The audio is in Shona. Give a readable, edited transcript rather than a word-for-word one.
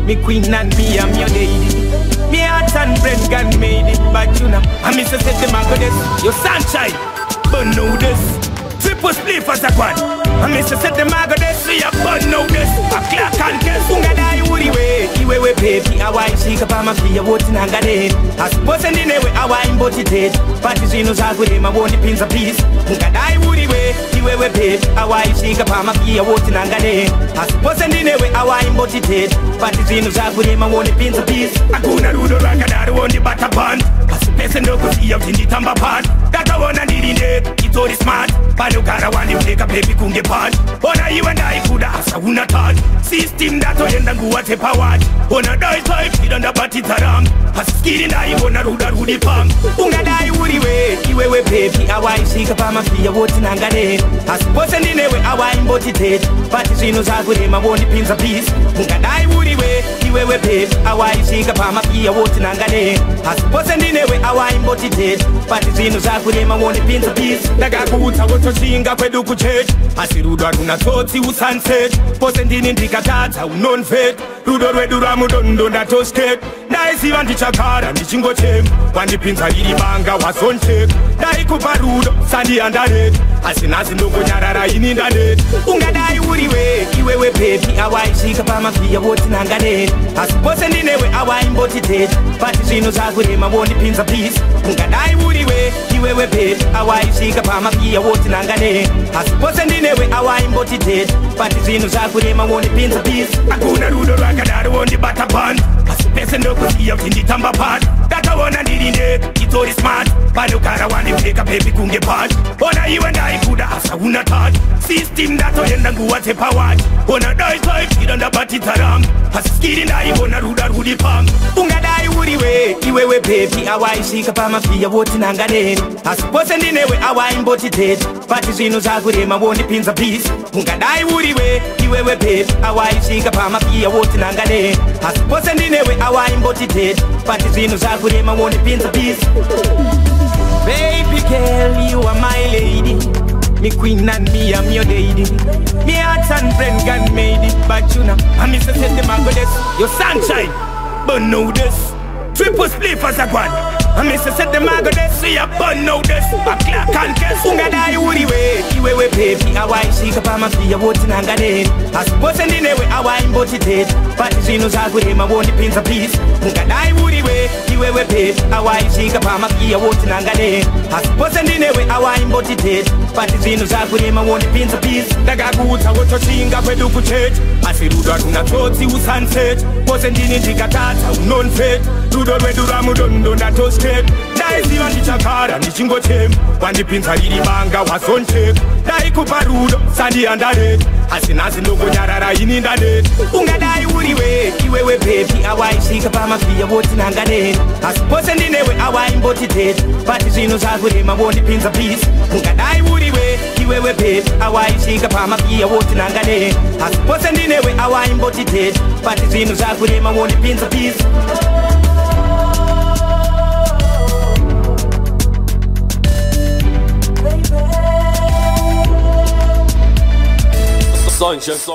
Me queen and me, I'm your lady. Me heart and brain can made it, but you know, I miss a set the mark of this. Your sunshine, but know this. Triple split for a quad. I miss a set the mark of this. See ya, but know this. A clock and guess. Ungadai, Uriwe, baby. I want to see a palm of the water in Ungadai. I suppose in the way I want to embody it. Partizans are with him, I want the pins of peace. Ungadai, Uriwe, baby. I want to see a palm of the water in Ungadai. I suppose in the way I want to embody it. Partizans are with him, I want the pins of peace. I go to do the Ungadai, I want the butter pan. I suppose in the sea of the Tamba pan. That I want to need it. It's all smart. Panukara want to take a baby kunge pan. Ona you and I could ask a una touch. System that I end and go at a power. Ona die type, hit on the party taram. As skin in I wanna do that woody palm. Ungadai Uriwe, baby. I want to see a palm of the water in Ungadai. I suppose in the way I want to embody it. Partizans are with him, I want the pins of peace. Ungadai Uriwe, baby. I want to see a palm of the water in Ungadai. I suppose in the way I want to embody it. Partizans are with him, I want the pins of peace. Nagakuta wotoshinga kwedu kuchurch. Asirudo aduna toti usunset. Posendini ndikatata unonfet. Rudo rwedu ramudondo ndatosket. Daisi wandichakara ndichingo chem. Wandipinza iri banga wasonchek. Dai kupa rudo sandi andaret. Asinazi ndongo nyarara inindanet. Ungadai Uriwe baby. Awa ishika pama pia woti nanganet. Asipose ndinewe awa imbotitet. Partizans are with him, I want the pins of peace. Ungadai Uriwe baby. Awa ishika pama pia woti nanganet. Asipose ndinewe awa imbotitet. Partizans are with him, I want the pins of peace. Akuna rudo rakadaro want the butter pan. Asipese ndoko siya kindi tamba pan. That I wanna need it. It's all smart. Panukara want to take a baby kunge pan. Ona you and I could ask a una touch. System that I end and go at a power. Ona die type, hit on the party taram. As skin in I wanna do that woody palm. Ungadai Uriwe, baby. I want to see a palm of the water in Ungadai. I suppose in the way I want to embody it. Partizans are with him, I want the pins of peace. Ungadai Uriwe, baby. I want to see a palm of the water in Ungadai. I suppose in the way I want to embody it. Partizans are with him, I want the pins of peace. Baby girl, you are my lady. Me queen and me, I'm your lady. Me heart and friend can made it, but you know, I miss a set the mango this. Your sunshine, but know this. Triple split for a quad. I miss a set the mango this. See ya, but know this. A clock and guess. Ungadai Uriwe, baby. I want to see a palm of the water in Ungadai. I suppose in the way I want to embody it. Partizans are with him, I want the pins of peace. Ungadai Uriwe, baby. I want to see a palm of the water in Ungadai. I suppose in the way I want to embody it. Partizans are with him, I want the pins of peace. Nagakuta wotoshinga kwedu kuchurch. Asirudo aduna toti usunset. Posendini ndikatata unonfet. Rudo rwedu ramudondo ndatosket. Daisi wandichakara ndichingo chem. Wandipinza iri banga wasonchek. Dai kupa rudo sandi andaret. Asinazi ndongo nyarara inindanet. Ungadai Uriwe baby. Awa ishika pama pia woti in Ungadai. Asipose ndinewe awa imbotitet. Partizans are with him, I want the pins of peace. Ungadai Uriwe baby. Awa ishika pama pia woti in Ungadai. Asipose ndinewe awa imbotitet. Partizans are with him, I want the pins of peace. Sanchez.